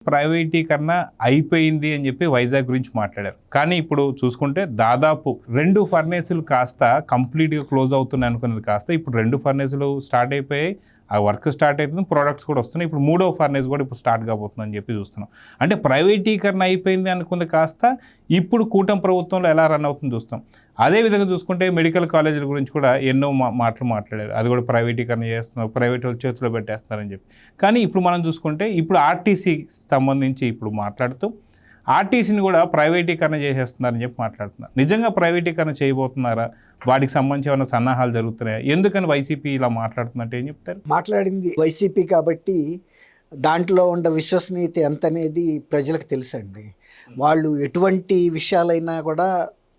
ప్రైవేటీకరణ అయిపోయింది అని చెప్పి వైజాగ్ గురించి మాట్లాడారు. కానీ ఇప్పుడు చూసుకుంటే దాదాపు 2 ఫర్నేసులు కాస్త కంప్లీట్గా క్లోజ్ అవుతున్నాయి అనుకున్నది కాస్త ఇప్పుడు 2 ఫర్నేసులు స్టార్ట్ అయిపోయాయి. ఆ వర్క్ స్టార్ట్ అవుతుంది, ప్రోడక్ట్స్ కూడా వస్తున్నాయి. ఇప్పుడు 3వ ఫర్నేస్ కూడా ఇప్పుడు స్టార్ట్ కాబోతుందని చెప్పి చూస్తున్నాం. అంటే ప్రైవేటీకరణ అయిపోయింది అనుకుంది కాస్త ఇప్పుడు కూటమి ప్రభుత్వంలో ఎలా రన్ అవుతుందో చూస్తాం. అదేవిధంగా చూసుకుంటే మెడికల్ కాలేజీల గురించి కూడా ఎన్నో మాటలు మాట్లాడారు. అది కూడా ప్రైవేటీకరణ చేస్తున్నారు, ప్రైవేట్ వాళ్ళ చేతిలో పెట్టేస్తున్నారని చెప్పి. కానీ ఇప్పుడు మనం చూసుకుంటే ఇప్పుడు ఆర్టీసీ సంబంధించి ఇప్పుడు మాట్లాడుతూ ఆర్టీసీని కూడా ప్రైవేటీకరణ చేసేస్తున్నారని చెప్పి మాట్లాడుతున్నారు. నిజంగా ప్రైవేటీకరణ చేయబోతున్నారా? వాటికి సంబంధించి ఏమైనా సన్నాహాలు జరుగుతున్నాయా? ఎందుకని వైసీపీ ఇలా మాట్లాడుతున్నట్టు ఏం చెప్తారు? మాట్లాడింది వైసీపీ కాబట్టి దాంట్లో ఉన్న విశ్వసనీయత ఎంత అనేది ప్రజలకు తెలుసండి. వాళ్ళు ఎటువంటి విషయాలైనా కూడా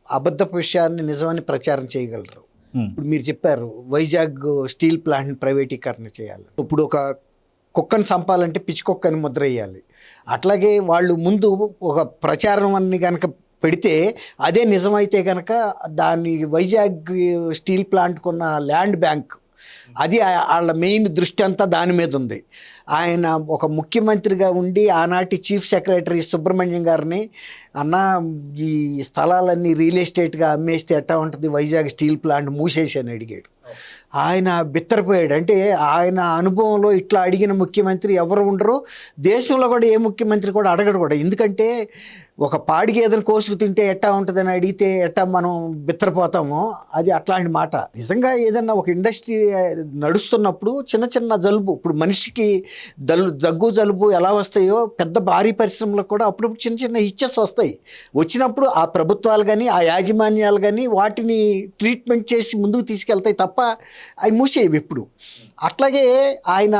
అబద్ధపు విషయాన్ని నిజమని ప్రచారం చేయగలరు. ఇప్పుడు మీరు చెప్పారు వైజాగ్ స్టీల్ ప్లాంట్ ప్రైవేటీకరణ చేయాలి. ఇప్పుడు ఒక కుక్కను చంపాలంటే పిచ్చి కుక్కని ముద్ర వేయాలి. అట్లాగే వాళ్ళు ముందు ఒక ప్రచారం అన్ని కనుక పెడితే అదే నిజమైతే కనుక దాన్ని వైజాగ్ స్టీల్ ప్లాంట్కున్న ల్యాండ్ బ్యాంక్ అది వాళ్ళ మెయిన్ దృష్టి అంతా దాని మీద ఉంది. ఆయన ఒక ముఖ్యమంత్రిగా ఉండి ఆనాటి చీఫ్ సెక్రటరీ సుబ్రహ్మణ్యం గారిని అన్న ఈ స్థలాలన్నీ రియల్ ఎస్టేట్గా అమ్మేస్తే ఎట్టా ఉంటుంది, వైజాగ్ స్టీల్ ప్లాంట్ మూసేసి అని అడిగాడు. ఆయన బిత్తరపోయాడు. అంటే ఆయన అనుభవంలో ఇట్లా అడిగిన ముఖ్యమంత్రి ఎవరు ఉండరు, దేశంలో కూడా ఏ ముఖ్యమంత్రి కూడా అడగడు కూడా. ఎందుకంటే ఒక పాడికి ఏదైనా కోసుకు తింటే ఎట్టా ఉంటుందని అడిగితే ఎట్టా మనం బిత్తరపోతామో అది అట్లాంటి మాట. నిజంగా ఏదన్నా ఒక ఇండస్ట్రీ నడుస్తున్నప్పుడు చిన్న చిన్న జలుబు, ఇప్పుడు మనిషికి దగ్గు జలుబు ఎలా వస్తాయో పెద్ద భారీ పరిశ్రమలకు కూడా అప్పుడప్పుడు చిన్న చిన్న ఇచ్చెస్ వస్తాయి. వచ్చినప్పుడు ఆ ప్రభుత్వాలు కానీ ఆ యాజమాన్యాలు కానీ వాటిని ట్రీట్మెంట్ చేసి ముందుకు తీసుకెళ్తాయి తప్ప అవి మూసేవి ఎప్పుడు. అట్లాగే ఆయన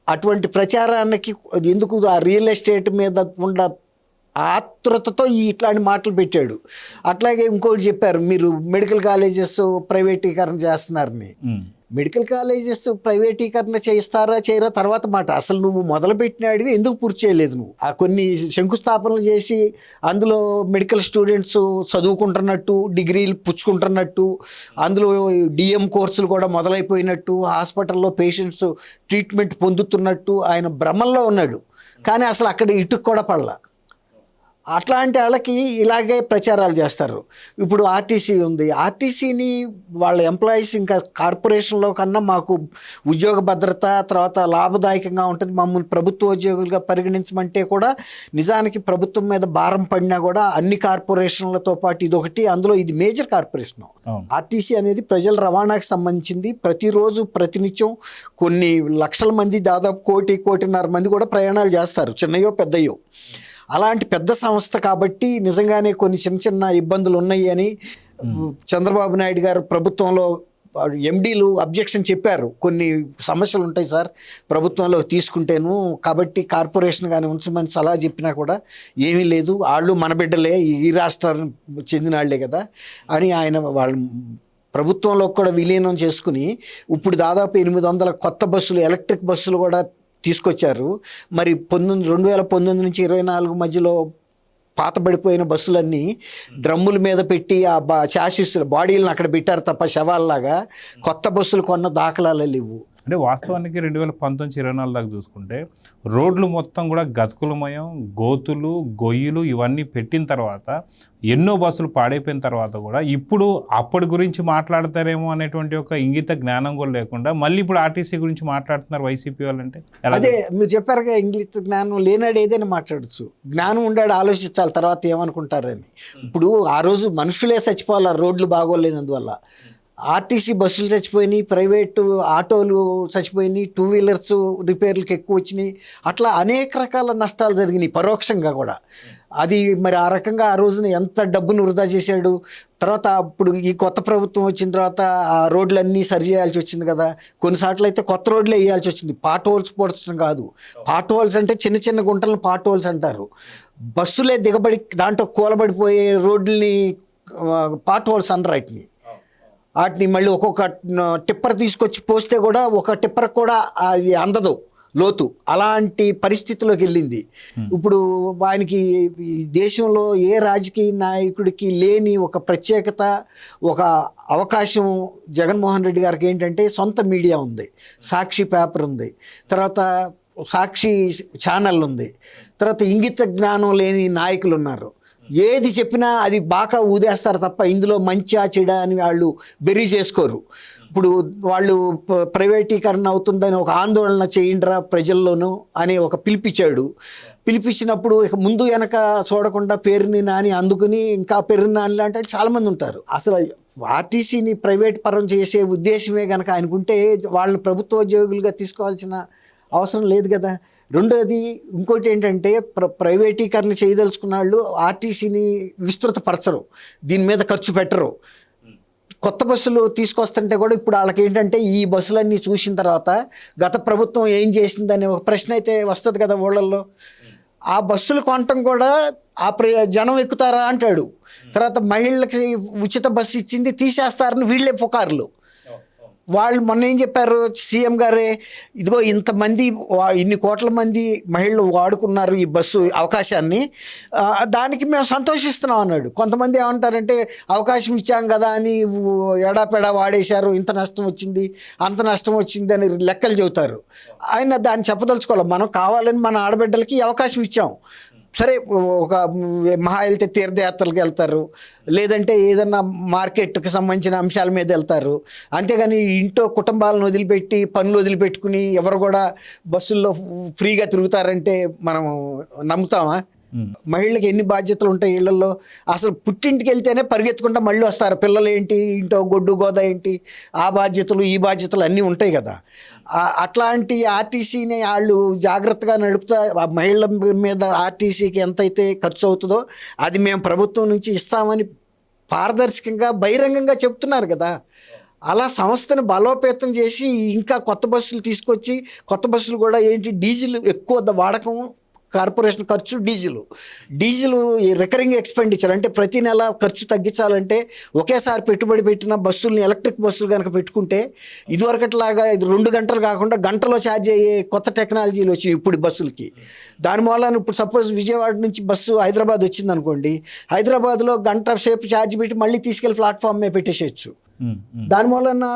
అటువంటి ప్రచారానికి ఎందుకు ఆ రియల్ ఎస్టేట్ మీద ఉన్న ఆతృతతో ఇట్లాంటి మాటలు పెట్టాడు. అట్లాగే ఇంకోటి చెప్పారు, మీరు మెడికల్ కాలేజెస్ ప్రైవేటీకరణ చేస్తున్నారని. మెడికల్ కాలేజెస్ ప్రైవేటీకరణ చేస్తారా చేయరా తర్వాత మాట. అసలు నువ్వు మొదలుపెట్టినాడివి ఎందుకు పూర్తి చేయలేదు? నువ్వు ఆ కొన్ని శంకుస్థాపనలు చేసి అందులో మెడికల్ స్టూడెంట్స్ చదువుకుంటున్నట్టు, డిగ్రీలు పుచ్చుకుంటున్నట్టు, అందులో డిఎం కోర్సులు కూడా మొదలైపోయినట్టు, హాస్పిటల్లో పేషెంట్స్ ట్రీట్మెంట్ పొందుతున్నట్టు ఆయన భ్రమల్లో ఉన్నాడు. కానీ అసలు అక్కడ ఇటుకు కూడా పడలా. అట్లాంటి వాళ్ళకి ఇలాగే ప్రచారాలు చేస్తారు. ఇప్పుడు ఆర్టీసీ ఉంది, ఆర్టీసీని వాళ్ళ ఎంప్లాయీస్ ఇంకా కార్పొరేషన్లో కన్నా మాకు ఉద్యోగ భద్రత తర్వాత లాభదాయకంగా ఉంటుంది, మమ్మల్ని ప్రభుత్వ ఉద్యోగులుగా పరిగణించమంటే కూడా నిజానికి ప్రభుత్వం మీద భారం పడినా కూడా అన్ని కార్పొరేషన్లతో పాటు ఇదొకటి, అందులో ఇది మేజర్ కార్పొరేషన్. ఆర్టీసీ అనేది ప్రజల రవాణాకి సంబంధించింది. ప్రతిరోజు ప్రతినిత్యం కొన్ని లక్షల మంది, దాదాపు 1.5-1.5 మంది కూడా ప్రయాణాలు చేస్తారు, చిన్నయో పెద్దయో. అలాంటి పెద్ద సంస్థ కాబట్టి నిజంగానే కొన్ని చిన్న చిన్న ఇబ్బందులు ఉన్నాయి అని చంద్రబాబు నాయుడు గారు ప్రభుత్వంలో ఎండీలు అబ్జెక్షన్ చెప్పారు. కొన్ని సమస్యలు ఉంటాయి సార్ ప్రభుత్వంలో తీసుకుంటేను, కాబట్టి కార్పొరేషన్ కానీ ఉంచమని సలహా చెప్పినా కూడా ఏమీ లేదు, వాళ్ళు మన బిడ్డలే, ఈ రాష్ట్రానికి చెందిన వాళ్ళే కదా అని ఆయన వాళ్ళు ప్రభుత్వంలో కూడా విలీనం చేసుకుని ఇప్పుడు దాదాపు 800 కొత్త బస్సులు, ఎలక్ట్రిక్ బస్సులు కూడా తీసుకొచ్చారు. మరి 2019 నుంచి 24 మధ్యలో పాతబడిపోయిన బస్సులన్నీ డ్రమ్ముల మీద పెట్టి ఆ చాసిస్ బాడీలను అక్కడ పెట్టారు తప్ప శవాల్లాగా కొత్త బస్సులు కొన్న దాఖలాలు లేవు. అంటే వాస్తవానికి 2019-24 దాకా చూసుకుంటే రోడ్లు మొత్తం కూడా గతుకులమయం, గోతులు, గొయ్యిలు ఇవన్నీ పెట్టిన తర్వాత ఎన్నో బస్సులు పాడైపోయిన తర్వాత కూడా ఇప్పుడు అప్పటి గురించి మాట్లాడతారేమో అనేటువంటి ఒక ఇంగిత జ్ఞానం కూడా లేకుండా మళ్ళీ ఇప్పుడు ఆర్టీసీ గురించి మాట్లాడుతున్నారు వైసీపీ వాళ్ళంటే. అదే మీరు చెప్పారుగా, ఇంగిత జ్ఞానం లేనాడు ఏదైనా మాట్లాడచ్చు, జ్ఞానం ఉండాడు ఆలోచించాలి తర్వాత ఏమనుకుంటారని. ఇప్పుడు ఆ రోజు మనుషులే చచ్చిపోవాలి రోడ్లు బాగోలేనందువల్ల. ఆర్టీసీ బస్సులు చచ్చిపోయినాయి, ప్రైవేటు ఆటోలు చచ్చిపోయినాయి, 2 వీలర్స్ రిపేర్లకు ఎక్కువ వచ్చినాయి, అట్లా అనేక రకాల నష్టాలు జరిగినాయి పరోక్షంగా కూడా. అది మరి ఆ రకంగా ఆ రోజున ఎంత డబ్బును వృధా చేశాడు. తర్వాత ఇప్పుడు ఈ కొత్త ప్రభుత్వం వచ్చిన తర్వాత ఆ రోడ్లన్నీ సరి చేయాల్సి వచ్చింది కదా. కొన్నిసార్లు అయితే కొత్త రోడ్లే వేయాల్సి వచ్చింది, పాట్ హోల్స్ పొడచడం కాదు. పాట్ హోల్స్ అంటే చిన్న చిన్న గుంటలను పాట్ హోల్స్ అంటారు. బస్సులే దిగబడి దాంట్లో కూలబడిపోయే రోడ్లని పాట్ హోల్స్ అనరు. వాటిని మళ్ళీ ఒక్కొక్క టిప్పర్ తీసుకొచ్చి పోస్తే కూడా ఒక టిప్పర్ కూడా అది అందదు లోతు, అలాంటి పరిస్థితిలోకి వెళ్ళింది. ఇప్పుడు ఆయనకి దేశంలో ఏ రాజకీయ నాయకుడికి లేని ఒక ప్రత్యేకత, ఒక అవకాశం జగన్మోహన్ రెడ్డి గారికి ఏంటంటే సొంత మీడియా ఉంది, సాక్షి పేపర్ ఉంది, తర్వాత సాక్షి ఛానల్ ఉంది, తర్వాత ఇంగిత జ్ఞానం లేని నాయకులు ఉన్నారు. ఏది చెప్పినా అది బాగా ఊదేస్తారు తప్ప ఇందులో మంచా చెడా అని వాళ్ళు బెరీ చేసుకోరు. ఇప్పుడు వాళ్ళు ప్రైవేటీకరణ అవుతుందని ఒక ఆందోళన చేయండిరా ప్రజల్లోనూ అని ఒక పిలిపించాడు. పిలిపించినప్పుడు ఇక ముందు వెనక చూడకుండా పేరుని నాని అందుకుని ఇంకా పేరుని నాని అంటే చాలామంది ఉంటారు. అసలు ఆర్టీసీని ప్రైవేట్ పరం చేసే ఉద్దేశమే కనుక అనుకుంటే వాళ్ళని ప్రభుత్వ ఉద్యోగులుగా తీసుకోవాల్సిన అవసరం లేదు కదా. రెండోది ఇంకోటి ఏంటంటే ప్రైవేటీకరణ చేయదలుచుకున్న వాళ్ళు ఆర్టీసీని విస్తృతపరచరు, దీని మీద ఖర్చు పెట్టరు. కొత్త బస్సులు తీసుకొస్తుంటే కూడా ఇప్పుడు వాళ్ళకి ఏంటంటే ఈ బస్సులన్నీ చూసిన తర్వాత గత ప్రభుత్వం ఏం చేసిందనే ఒక ప్రశ్న అయితే వస్తుంది కదా ఊళ్ళల్లో. ఆ బస్సులు కొనటం కూడా జనం ఎక్కుతారా అంటాడు. తర్వాత మహిళలకి ఉచిత బస్సు ఇచ్చింది తీసేస్తారని వీళ్ళే పుకార్లు. వాళ్ళు మొన్న ఏం చెప్పారు సీఎం గారే, ఇదిగో ఇంతమంది ఇన్ని కోట్ల మంది మహిళలు వాడుకున్నారు ఈ బస్సు అవకాశాన్ని, దానికి మేము సంతోషిస్తున్నాం అన్నాడు. కొంతమంది ఏమంటారంటే అవకాశం ఇచ్చాం కదా అని ఎడాపెడా వాడేశారు, ఇంత నష్టం వచ్చింది అంత నష్టం వచ్చింది అని లెక్కలు చెబుతారు. ఆయన దాన్ని చెప్పదలుచుకోవాలి. మనం కావాలని మన ఆడబిడ్డలకి అవకాశం ఇచ్చాం, సరే ఒక మహా వెళ్తే తీర్థయాత్రలకు వెళ్తారు, లేదంటే ఏదన్నా మార్కెట్కి సంబంధించిన అంశాల మీద వెళ్తారు. అంతేగాని ఇంట్లో కుటుంబాలను వదిలిపెట్టి పనులు వదిలిపెట్టుకుని ఎవరు కూడా బస్సుల్లో ఫ్రీగా తిరుగుతారంటే మనం నమ్ముతామా? మహిళలకు ఎన్ని బాధ్యతలు ఉంటాయి ఇళ్లలో. అసలు పుట్టింటికి వెళ్తేనే పరిగెత్తుకుంటా మళ్ళీ వస్తారు. పిల్లలు ఏంటి, ఇంట్లో గొడ్డు గోద ఏంటి, ఆ బాధ్యతలు ఈ బాధ్యతలు అన్నీ ఉంటాయి కదా. అట్లాంటి ఆర్టీసీని వాళ్ళు జాగ్రత్తగా నడుపుతా మహిళల మీద ఆర్టీసీకి ఎంతైతే ఖర్చు అవుతుందో అది మేము ప్రభుత్వం నుంచి ఇస్తామని పారదర్శకంగా బహిరంగంగా చెప్తున్నారు కదా. అలా సంస్థను బలోపేతం చేసి ఇంకా కొత్త బస్సులు తీసుకొచ్చి, కొత్త బస్సులు కూడా ఏంటి డీజిల్ ఎక్కువ వాడకం, కార్పొరేషన్ ఖర్చు, డీజిల్ రికరింగ్ ఎక్స్పెండిచర్ అంటే ప్రతి నెల ఖర్చు తగ్గించాలంటే ఒకేసారి పెట్టుబడి పెట్టిన బస్సుల్ని ఎలక్ట్రిక్ బస్సులు కనుక పెట్టుకుంటే ఇదివరకట్లాగా 2 గంటలు కాకుండా గంటలో ఛార్జ్ అయ్యే కొత్త టెక్నాలజీలు వచ్చినాయి ఇప్పుడు బస్సులకి. దాని మూలాన ఇప్పుడు సపోజ్ విజయవాడ నుంచి బస్సు హైదరాబాద్ వచ్చింది అనుకోండి, హైదరాబాద్లో గంట సేపు ఛార్జ్ పెట్టి మళ్ళీ తీసుకెళ్ళి ప్లాట్ఫామ్ మీద పెట్టేసేయచ్చు. దాని మూలన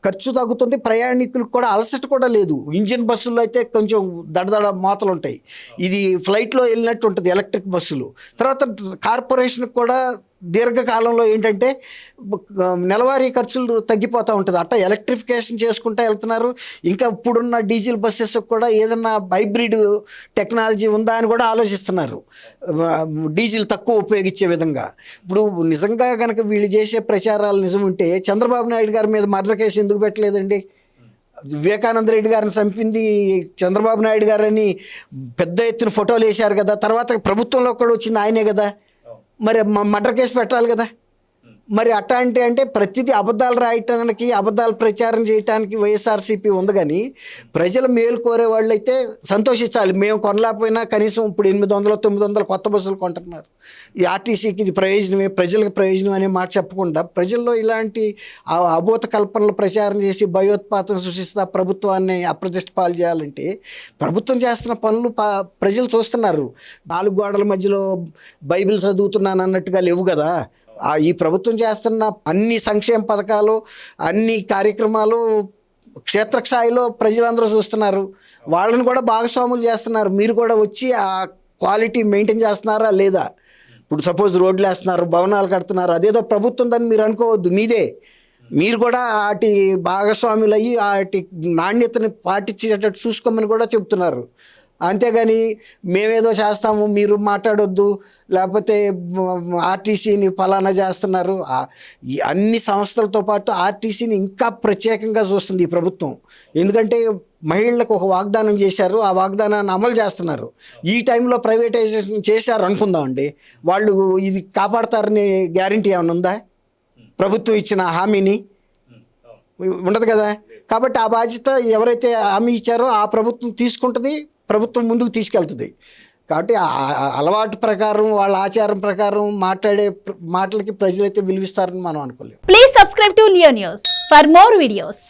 ఖర్చు తగ్గుతుంది, ప్రయాణికులకు కూడా అలసట కూడా లేదు. ఇంజిన్ బస్సుల్లో అయితే కొంచెం దడదడ మోతలు ఉంటాయి, ఇది ఫ్లైట్లో వెళ్ళినట్టు ఉంటుంది ఎలక్ట్రిక్ బస్సులు. తర్వాత కార్పొరేషన్కి కూడా దీర్ఘకాలంలో ఏంటంటే నెలవారీ ఖర్చులు తగ్గిపోతూ ఉంటుంది. అట్లా ఎలక్ట్రిఫికేషన్ చేసుకుంటూ వెళ్తున్నారు. ఇంకా ఇప్పుడున్న డీజిల్ బస్సెస్ కూడా ఏదన్నా హైబ్రిడ్ టెక్నాలజీ ఉందా అని కూడా ఆలోచిస్తున్నారు, డీజిల్ తక్కువ ఉపయోగించే విధంగా. ఇప్పుడు నిజంగా కనుక వీళ్ళు చేసే ప్రచారాలు నిజం ఉంటే చంద్రబాబు నాయుడు గారి మీద మర్డర్ కేసు ఎందుకు పెట్టలేదండి? వివేకానంద రెడ్డి గారిని చంపింది చంద్రబాబు నాయుడు గారని పెద్ద ఎత్తున ఫోటోలు వేశారు కదా, తర్వాత ప్రభుత్వంలో కూడా వచ్చింది ఆయనే కదా, మరి మర్డర్ కేసు పెట్టాలి కదా. మరి అట్లాంటి అంటే ప్రతిదీ అబద్ధాలు రాయటానికి, అబద్ధాలు ప్రచారం చేయడానికి వైఎస్ఆర్సీపీ ఉంది. కానీ ప్రజలు మేలు కోరే వాళ్ళు అయితే సంతోషించాలి. మేము కొనలేకపోయినా కనీసం ఇప్పుడు 800-900 కొత్త బస్సులు కొంటున్నారు. ఈ ఆర్టీసీకి ఇది ప్రయోజనమే, ప్రజలకు ప్రయోజనం అనే మాట చెప్పకుండా ప్రజల్లో ఇలాంటి అబోధ కల్పనలు ప్రచారం చేసి భయోత్పాతం సృష్టిస్తా ప్రభుత్వాన్ని అప్రతిష్ట పాలు చేయాలంటే ప్రభుత్వం చేస్తున్న పనులు ప్రజలు చూస్తున్నారు. 4 గోడల మధ్యలో బైబిల్ చదువుతున్నాను అన్నట్టుగా లేవు కదా. ఈ ప్రభుత్వం చేస్తున్న అన్ని సంక్షేమ పథకాలు, అన్ని కార్యక్రమాలు క్షేత్రస్థాయిలో ప్రజలందరూ చూస్తున్నారు. వాళ్ళని కూడా భాగస్వాములు చేస్తున్నారు. మీరు కూడా వచ్చి ఆ క్వాలిటీ మెయింటైన్ చేస్తున్నారా లేదా? ఇప్పుడు సపోజ్ రోడ్లు వేస్తున్నారు, భవనాలు కడుతున్నారు, అదేదో ప్రభుత్వం దాన్ని మీరు అనుకోవద్దు, మీదే. మీరు కూడా వాటి భాగస్వాములు అయ్యి వాటి నాణ్యతని పాటించేటట్టు చూసుకోమని కూడా చెప్తున్నారు. అంతేగాని మేమేదో చేస్తాము మీరు మాట్లాడొద్దు, లేకపోతే ఆర్టీసీని ఫలానా చేస్తున్నారు. అన్ని సంస్థలతో పాటు ఆర్టీసీని ఇంకా ప్రత్యేకంగా చూస్తుంది ఈ ప్రభుత్వం. ఎందుకంటే మహిళలకు ఒక వాగ్దానం చేశారు, ఆ వాగ్దానాన్ని అమలు చేస్తున్నారు. ఈ టైంలో ప్రైవేటైజేషన్ చేశారు అనుకుందామండి, వాళ్ళు ఇది కాపాడతారని గ్యారంటీ ఏమైనా ఉందా? ప్రభుత్వం ఇచ్చిన హామీని ఉండదు కదా. కాబట్టి ఆ బాధ్యత ఎవరైతే హామీ ఇచ్చారో ఆ ప్రభుత్వం తీసుకుంటుంది, ప్రభుత్వం ముందుకు తీసుకెళ్తుంది. కాబట్టి అలవాటు ప్రకారం, వాళ్ళ ఆచారం ప్రకారం మాట్లాడే మాటలకి ప్రజలైతే విలువిస్తారని మనం అనుకోలేము. Please subscribe to Leo News for more videos.